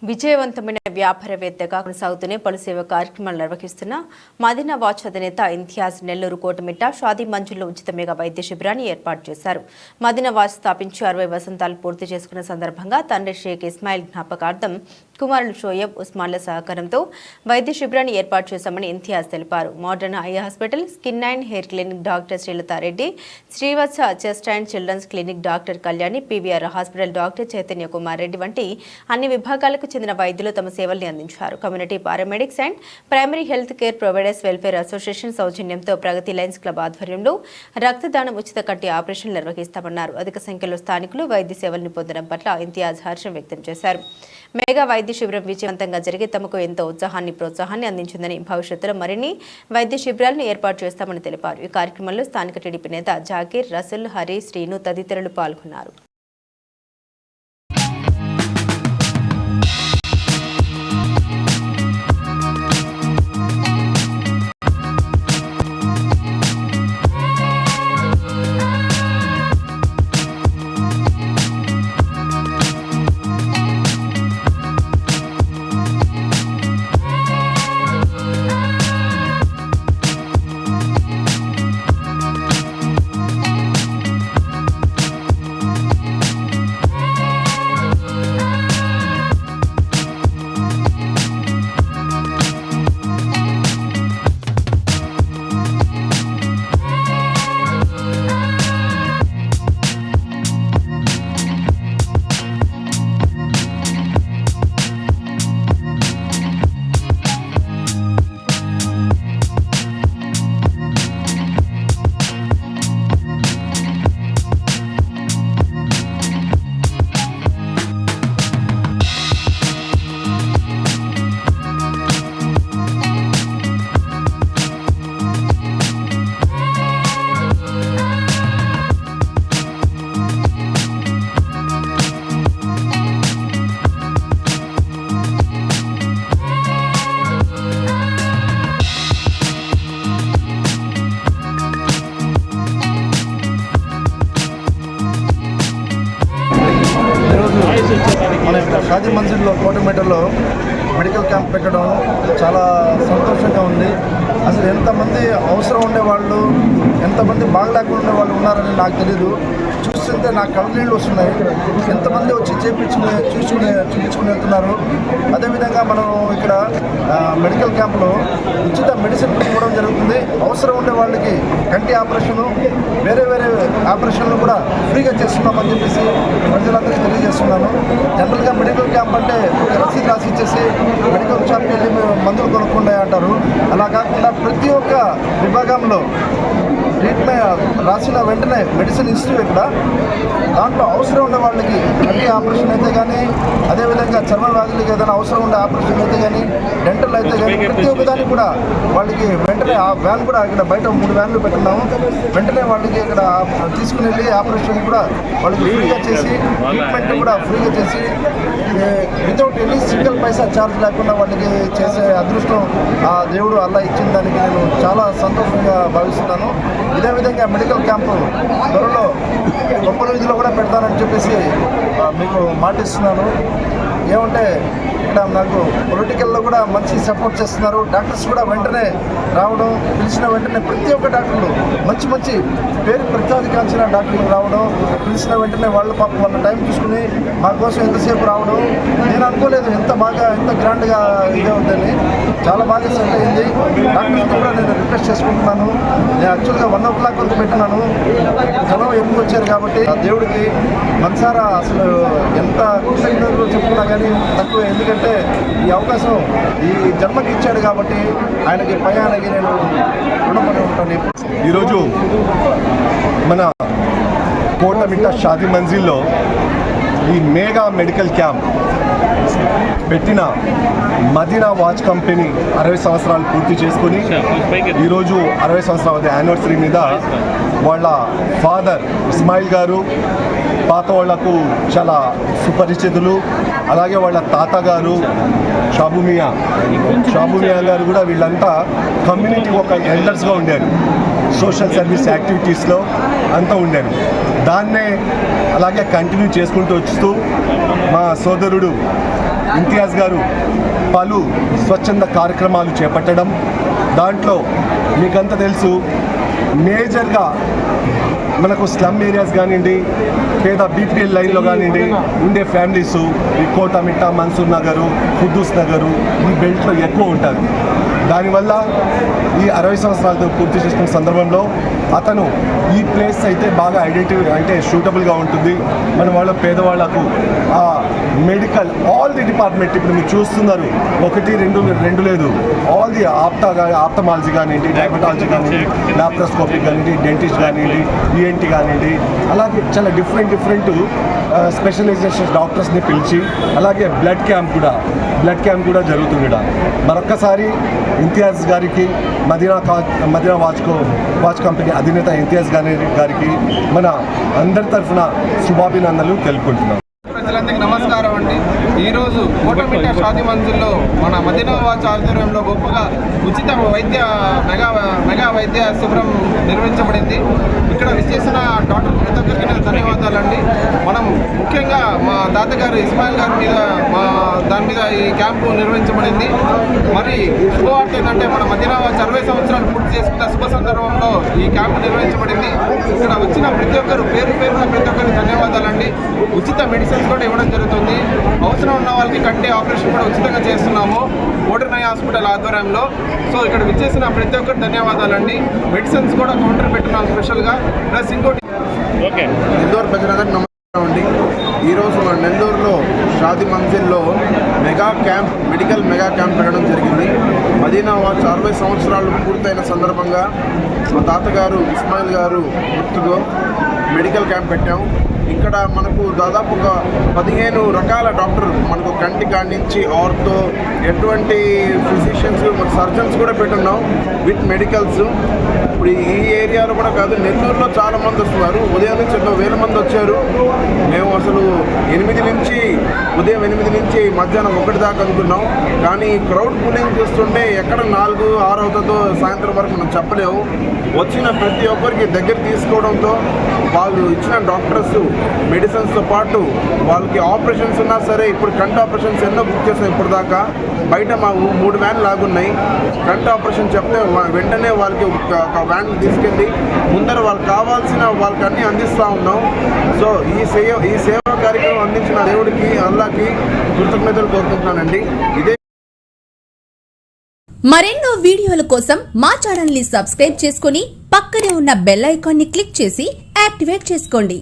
విజయవంతమైన వ్యాపారవేత్తగా కొనసాగుతూనే పలు సేవా కార్యక్రమాలు నిర్వహిస్తున్న మదీనా వాచ్ అధినేత ఇంతియాజ్ నెల్లూరు కోటమిట్ట షాదీ మంజిల్లో ఉచిత మెగా వైద్య శిబిరాన్ని ఏర్పాటు చేశారు. మదీనా వాచ్ స్థాపించి 60 వసంతాలు పూర్తి చేసుకున్న సందర్భంగా తండ్రి షేక్ ఇస్మాయిల్ జ్ఞాపకార్థం కుమారులు షోయబ్ ఉస్మాన్ల సహకారంతో వైద్య శిబిరాన్ని ఏర్పాటు చేశామని ఇంతియాజ్ తెలిపారు. Modern eye hospital, skin and hair clinic doctor Srilatha Reddy, Srivatsa chest and children's clinic doctor Kalyani, PVR hospital doctor Chaitanya Kumar Reddy వంటి అన్ని విభాగాలకు చెందిన వైద్యులు తమ సేవల్ని అందించారు. Community paramedics and primary health care providers welfare association సౌజన్యంతో ప్రగతి లయన్స్ క్లబ్ ఆధ్వర్యంలో రక్తదానం ఉచిత కంటి ఆపరేషన్లు నిర్వహిస్తామన్నారు. అధిక సంఖ్యలో స్థానికులు వైద్య సేవలను పొందడం పట్ల ఇంతియాజ్ హర్షం వ్యక్తం చేశారు. మెగా వైద్య శిబిరం విజయవంతంగా జరిగి తమకు ఎంతో ప్రోత్సాహాన్ని అందించిందని, భవిష్యత్తులో మరిన్ని వైద్య శిబిరాలను ఏర్పాటు చేస్తామని తెలిపారు. ఈ కార్యక్రమంలో స్థానిక టీడీపీ నేత జాకీర్, రసూల్, హరి, శ్రీను తదితరులు పాల్గొన్నారు. మన షాదీ మంజిల్లో కోటమిట్టలో మెడికల్ క్యాంప్ పెట్టడం చాలా సంతోషంగా ఉంది. అసలు ఎంతమంది అవసరం ఉండేవాళ్ళు, ఎంతమంది బాగలేకుండా ఉండేవాళ్ళు ఉన్నారని నాకు తెలీదు. చూస్తుంటే నాకు కళ్ళనీళ్ళు వస్తున్నాయి. ఎంతమంది వచ్చి చూపించుకుని వెళ్తున్నారు. అదేవిధంగా మనం ఇక్కడ మెడికల్ క్యాంప్లో ఉచిత మెడిసిన్ ఇవ్వడం జరుగుతుంది. అవసరం ఉండే వాళ్ళకి కంటి ఆపరేషను, వేరే ఆపరేషన్లు కూడా ఫ్రీగా చేస్తున్నామని చెప్పేసి ప్రజలందరికీ తెలియజేస్తున్నాను. జనరల్గా మెడికల్ క్యాంప్ అంటే ఒక రసీదు రాసి ఇచ్చేసి మెడికల్ షాప్కి వెళ్ళి మందులు కొనుక్కుండే అంటారు. అలా కాకుండా ప్రతి ఒక్క విభాగంలో ట్రీట్మెంట్ రాసిన వెంటనే మెడిసిన్ ఇస్తూ ఇక్కడ దాంట్లో అవసరం ఉన్న వాళ్ళకి కంటి ఆపరేషన్ అయితే కానీ, అదేవిధంగా చర్మ వ్యాధులకి ఏదైనా అవసరం ఉండే ఆపరేషన్ అయితే కానీ, డెంటల్ అయితే కానీ, ప్రతి ఒక్కదానికి కూడా వాళ్ళకి వెంటనే ఆ వ్యాన్ కూడా ఇక్కడ బయట 3 వ్యాన్లు పెట్టున్నాము. వెంటనే వాళ్ళకి ఇక్కడ తీసుకుని వెళ్ళి ఆపరేషన్ కూడా వాళ్ళకి ఫ్రీగా చేసి, ట్రీట్మెంట్ కూడా ఫ్రీగా చేసి, వితౌట్ ఎనీ సింగిల్ పైసా ఛార్జ్ లేకుండా వాళ్ళకి చేసే అదృష్టం ఆ దేవుడు అల్లా ఇచ్చిన దానికి నేను చాలా సంతోషంగా భావిస్తున్నాను. ఇదే విధంగా మెడికల్ క్యాంపు త్వరలో గొప్పల వీధిలో కూడా పెడతానని చెప్పేసి మీకు మాటిస్తున్నాను. ఏమంటే ఇక్కడ నాకు పొలిటికల్లో కూడా మంచి సపోర్ట్ చేస్తున్నారు. డాక్టర్స్ కూడా వెంటనే రావడం, పిలిచిన వెంటనే ప్రతి ఒక్క డాక్టర్లు మంచి పేరు ప్రఖ్యాతిగాంచిన డాక్టర్లు రావడం, పిలిచిన వెంటనే వాళ్ళ టైం చూసుకుని మా కోసం ఎంతసేపు రావడం. నేను అనుకోలేదు ఎంత గ్రాండ్గా ఇదే ఉందని. చాలా బాగా సెట్ అయింది. డాక్టర్స్తో కూడా నేను రిక్వెస్ట్ చేసుకుంటున్నాను. నేను యాక్చువల్గా 1 o'clock వరకు పెట్టినాను. జనం ఎక్కువ వచ్చారు కాబట్టి ఆ దేవుడికి మనసారా అసలు ఎంత కృతజ్ఞతలు చెప్పుకున్నా కానీ తక్కువ. ఎందుకంటే ఈ అవకాశం ఈ జన్మకి ఇచ్చాడు కాబట్టి ఆయనకి పయానికి నేను రుణపడి ఉంటాను. ఈరోజు మన కోటమిట్ట షాదీ మంజిల్లో ఈ మెగా మెడికల్ క్యాంప్ పెట్టిన మదీనా వాచ్ కంపెనీ 60 సంవత్సరాలు పూర్తి చేసుకొని ఈరోజు 60 సంవత్సరాల యానివర్సరీ మీద వాళ్ళ ఫాదర్ ఇస్మాయిల్ గారు పాత వాళ్లకు చాలా సుపరిచితులు, అలాగే వాళ్ళ తాతగారు షాబుమియా గారు కూడా వీళ్ళంతా కమ్యూనిటీ ఒక ఎల్డర్స్గా ఉండారు. సోషల్ సర్వీస్ యాక్టివిటీస్లో అంతా ఉండారు. దాన్నే అలాగే కంటిన్యూ చేసుకుంటూ వస్తూ మా సోదరుడు ఇంతియాజ్ గారు పలు స్వచ్ఛంద కార్యక్రమాలు చేపట్టడం, దాంట్లో మీకంతా తెలుసు మేజర్గా మనకు స్లమ్ ఏరియాస్ కానివ్వండి, పేద బీపీఎల్ లైన్లో కానివ్వండి ఉండే ఫ్యామిలీస్ ఈ కోటమిట్ట, మన్సూర్ నగరు, ఖుద్దూస్ నగరు ఈ బెల్ట్లో ఎక్కువ ఉంటారు. దానివల్ల ఈ 60 సంవత్సరాలతో పూర్తి చేసిన సందర్భంలో అతను ఈ ప్లేస్ అయితే బాగా అంటే సూటబుల్గా ఉంటుంది మన వాళ్ళ పేదవాళ్లకు ఆ మెడికల్ ఆల్ ది డిపార్ట్మెంట్ ఇప్పుడు మీరు చూస్తున్నారు, 1, 2 లేదు, ఆల్ ది ఆప్థమాలజీ కానివ్వండి, డయాబెటాలజీ కానివ్వండి, లాప్రోస్కోపిక్ కానివ్వండి, డెంటిస్ట్ కానివ్వండి, ఈఎన్టీ కానివ్వండి, అలాగే చాలా డిఫరెంట్ స్పెషలైజేషన్ డాక్టర్స్ని పిలిచి అలాగే బ్లడ్ క్యాంప్ కూడా జరుగుతుంది. మరొక్కసారి ఇంతియాజ్ గారికి మదీనా వాచ్ కంపెనీ అధినేత ఇంతియాజ్ గారికి మన అందరి తరఫున శుభాభినందనలు తెలుపుకుంటున్నాం. ప్రజలందరికీ నమస్కారం అండి. ఈరోజు కోటమిట్ట షాదీ మంజిల్లో మన మదీనా వాచ్ ఆధ్వర్యంలో గొప్పగా ఉచిత మెగా వైద్య శిబిరం నిర్వహించబడింది. ఇక్కడ విచ్చేసిన డాక్టర్ ప్రతి ఒక్కరికి ధన్యవాదాలండి. మనం ముఖ్యంగా మా తాతగారు ఇస్మాయిల్ గారి మీద దాని మీద ఈ క్యాంపు నిర్వహించబడింది. మరి శుభవార్త ఏంటంటే మన మదీనా వాచ్ 60 సంవత్సరాలు పూర్తి చేసుకున్న శుభ సందర్భంలో ఈ క్యాంపు నిర్వహించబడింది. ఇక్కడ వచ్చిన ప్రతి ఒక్కరు పేరున ప్రతి ఒక్కరికి ధన్యవాదాలండి. ఉచిత మెడిసిన్స్ కూడా ఇవ్వడం జరుగుతుంది. అవసరం ఉన్న వాళ్ళకి కంటి ఆపరేషన్ కూడా ఉచితంగా చేస్తున్నాము మోడర్న్ హాస్పిటల్ ఆధ్వర్యంలో. సో ఇక్కడ విచ్చేసిన ప్రతి ఒక్కరు ధన్యవాదాలండి. మెడిసిన్స్ కూడా కౌంటర్ పెట్టున్నాం స్పెషల్గా. ప్లస్ ఇంకోటి నెల్లూరు ప్రజలందరికీ నమస్కారం అండి. ఈరోజు మన నెల్లూరులో షాదీ మంజిల్లో మెడికల్ మెగా క్యాంప్ పెట్టడం జరిగింది. మదీనా వాచ్ 60 సంవత్సరాలు పూర్తయిన సందర్భంగా మా తాతగారు ఇస్మాయిల్ గారు గుర్తుగా మెడికల్ క్యాంప్ పెట్టాము. ఇక్కడ మనకు దాదాపు ఒక 15 రకాల డాక్టర్లు మనకు కంటి కాడి నుంచి ఆర్థో ఎటువంటి ఫిజిషియన్స్ సర్జన్స్ కూడా పెట్టున్నాం విత్ మెడికల్స్. ఇప్పుడు ఈ ఏరియాలో కూడా కాదు, నెల్లూరులో చాలా మంది వస్తున్నారు. ఉదయం నుంచి 1,000 మంది వచ్చారు. మేము అసలు ఉదయం 8 నుంచి మధ్యాహ్నం 1 దాకా అనుకున్నాం. కానీ క్రౌడ్ పులింగ్ చూస్తుంటే ఎక్కడ 4, 6 అవుతుందో సాయంత్రం వరకు మనం చెప్పలేము. వచ్చిన ప్రతి ఒక్కరికి దగ్గర తీసుకోవడంతో వాళ్ళు ఇచ్చిన డాక్టర్స్ మెడిసిన్స్తో పాటు వాళ్ళకి ఆపరేషన్స్ ఉన్నా సరే, ఇప్పుడు కంటి ఆపరేషన్స్ ఎన్నో బుక్ చేసాం ఇప్పుడు దాకా. బయట మా 3 వ్యాన్లు లాగున్నాయి. కంటి ఆపరేషన్ చెప్తే వెంటనే వాళ్ళకి ఒక వ్యాన్ తీసుకెళ్ళి ముందర వాళ్ళకి కావాల్సిన వాళ్ళకి అన్నీ అందిస్తూ ఉన్నాం. సో ఈ సేవా కార్యక్రమం అందించిన దేవుడికి, అల్లాకి కృతజ్ఞతలు కోరుకుంటున్నానండి. ఇదే మరెన్నో వీడియోల కోసం మా ఛానల్ ని సబ్స్క్రైబ్ చేసుకుని పక్కనే ఉన్న బెల్ ఐకాన్ ని క్లిక్ చేసి యాక్టివేట్ చేసుకోండి.